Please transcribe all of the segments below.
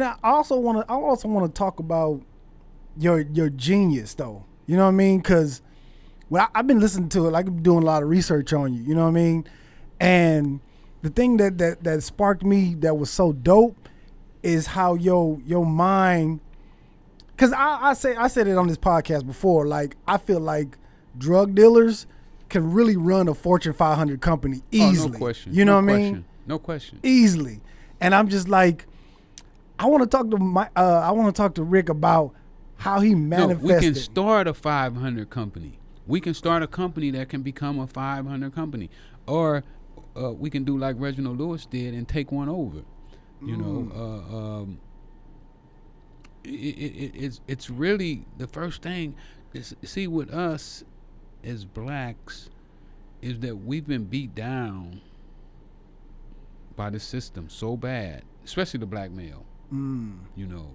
and I also want to talk about your genius though. You know what I mean? Because I've been listening to it, like I'm doing a lot of research on you. You know what I mean? And the thing that sparked me that was so dope is how your mind. Because I said it on this podcast before. Like I feel like drug dealers can really run a Fortune 500 company easily. Oh, no question. You know what I mean? No question. Easily. And I'm just like, I want to talk to Rick about how he manifested. No, we can start a 500 company. We can start a company that can become a 500 company, or we can do like Reginald Lewis did and take one over. You know, it's really the first thing. See, with us as blacks, is that we've been beat down by the system so bad, especially the black male. You know,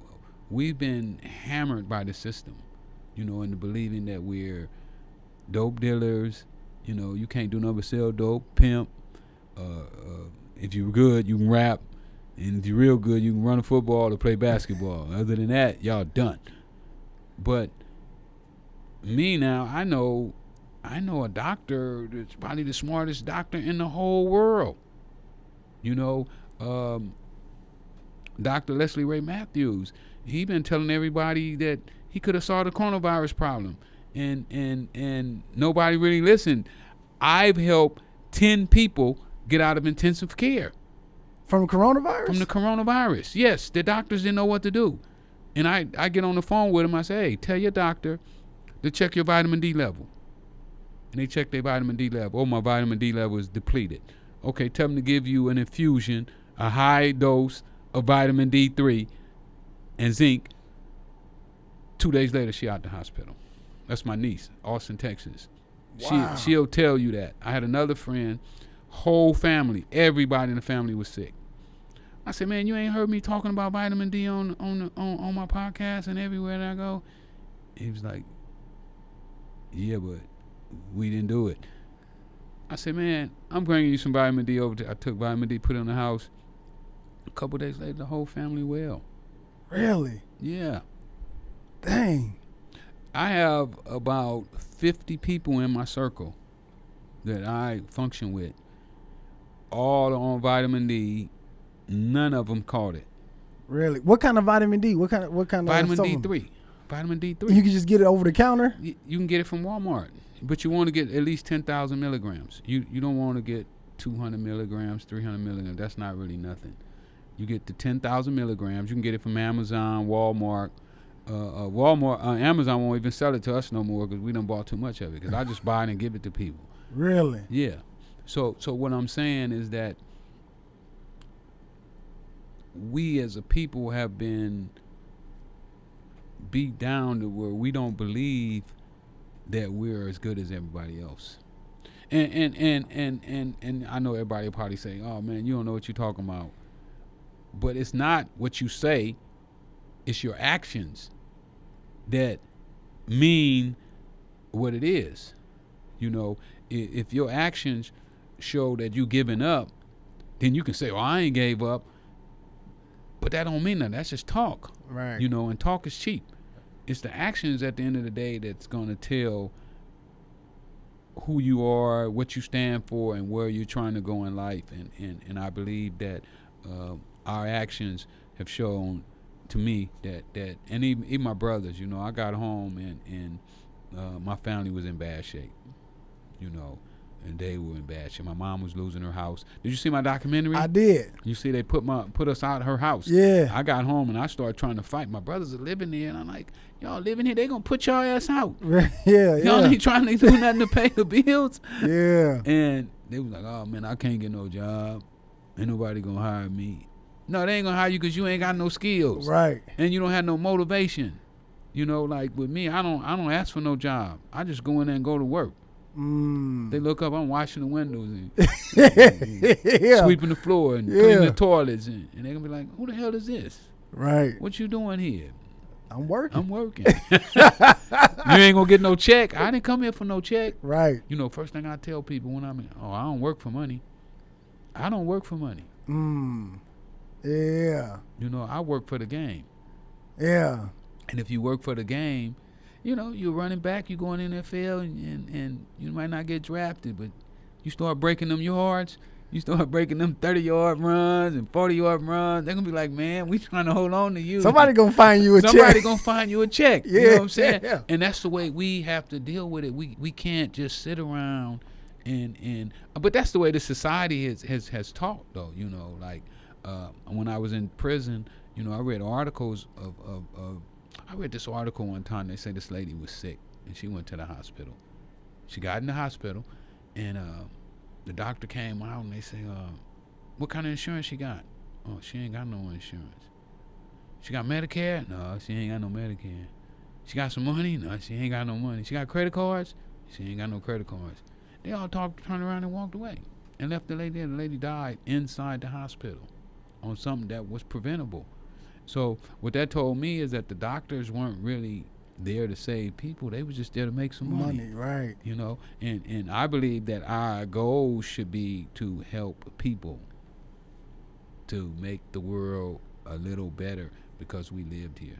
we've been hammered by the system, you know, into believing that we're dope dealers. You know, you can't do nothing but sell dope, pimp. If you're good, you can rap. And if you're real good, you can run a football or play basketball. Other than that, y'all done. But me now, I know a doctor that's probably the smartest doctor in the whole world. You know, Dr. Leslie Ray Matthews, he been telling everybody that he could have solved the coronavirus problem, and nobody really listened. I've helped 10 people get out of intensive care. From coronavirus? From the coronavirus. Yes, the doctors didn't know what to do. And I get on the phone with them. I say, hey, tell your doctor to check your vitamin D level. And they check their vitamin D level. Oh, my vitamin D level is depleted. Okay, tell them to give you an infusion, a high dose of vitamin D3 and zinc. 2 days later, she out the hospital. That's my niece, Austin, Texas. Wow. She'll tell you that. I had another friend, whole family, everybody in the family was sick. I said, man, you ain't heard me talking about vitamin D on my podcast and everywhere that I go? He was like, yeah, but we didn't do it. I said, man, I'm bringing you some vitamin D over there. I took vitamin D, put it in the house. A couple days later, the whole family well. Really? Yeah. Dang. I have about 50 people in my circle that I function with, all on vitamin D. None of them caught it. Really? What kind of vitamin D? What kind of vitamin supplement? D3? Vitamin D3. You can just get it over the counter? You can get it from Walmart, but you want to get at least 10,000 milligrams. You don't want to get 200 milligrams, 300 milligrams. That's not really nothing. You get the 10,000 milligrams. You can get it from Amazon, Walmart. Amazon won't even sell it to us no more because we done bought too much of it. Because I just buy it and give it to people. Really? Yeah. So what I'm saying is that we as a people have been beat down to where we don't believe that we're as good as everybody else. And I know everybody will probably say, oh man, you don't know what you're talking about. But it's not what you say, it's your actions that mean what it is. You know, if your actions show that you giving up, then you can say, well, I ain't gave up. But that don't mean nothing. That's just talk. Right. You know, and talk is cheap. It's the actions at the end of the day that's going to tell who you are, what you stand for, and where you're trying to go in life. And I believe that our actions have shown to me that and even my brothers, you know, I got home and my family was in bad shape, you know, and they were in bad shape. My mom was losing her house. Did you see my documentary? I did. You see they put us out of her house. Yeah. I got home and I started trying to fight. My brothers are living there and I'm like, y'all living here, they gonna put y'all ass out. Y'all ain't trying to do nothing to pay the bills. Yeah. And they was like, oh man, I can't get no job. Ain't nobody gonna hire me. No, they ain't gonna hire you because you ain't got no skills. Right. And you don't have no motivation. You know, like with me, I don't ask for no job. I just go in there and go to work. They look up, I'm washing the windows and sweeping the floor and cleaning the toilets, and they're gonna be like, who the hell is this? Right. What you doing here? I'm working. You ain't gonna get no check. I didn't come here for no check. Right. You know, first thing I tell people when I'm in, I don't work for money. I don't work for money. Yeah. You know, I work for the game. Yeah. And if you work for the game, you know, you're running back, you're going in the field, and you might not get drafted, but you start breaking them yards, you start breaking them 30-yard runs and 40-yard runs, they're going to be like, man, we trying to hold on to you. Somebody going to find you a check. Somebody going to find you a check. Yeah, You know what I'm saying? yeah. And that's the way we have to deal with it. We can't just sit around and but that's the way the society has taught, though, you know, like when I was in prison, you know, I read articles of I read this article one time. They say this lady was sick and she went to the hospital. She got in the hospital, and the doctor came out and they say, what kind of insurance she got? Oh, she ain't got no insurance. She got Medicare? No, she ain't got no Medicare. She got some money? No, she ain't got no money. She got credit cards? She ain't got no credit cards. They all turned around and walked away and left the lady there. The lady died inside the hospital on something that was preventable. So what that told me is that the doctors weren't really there to save people. They were just there to make some money. Right. You know, and I believe that our goal should be to help people to make the world a little better because we lived here.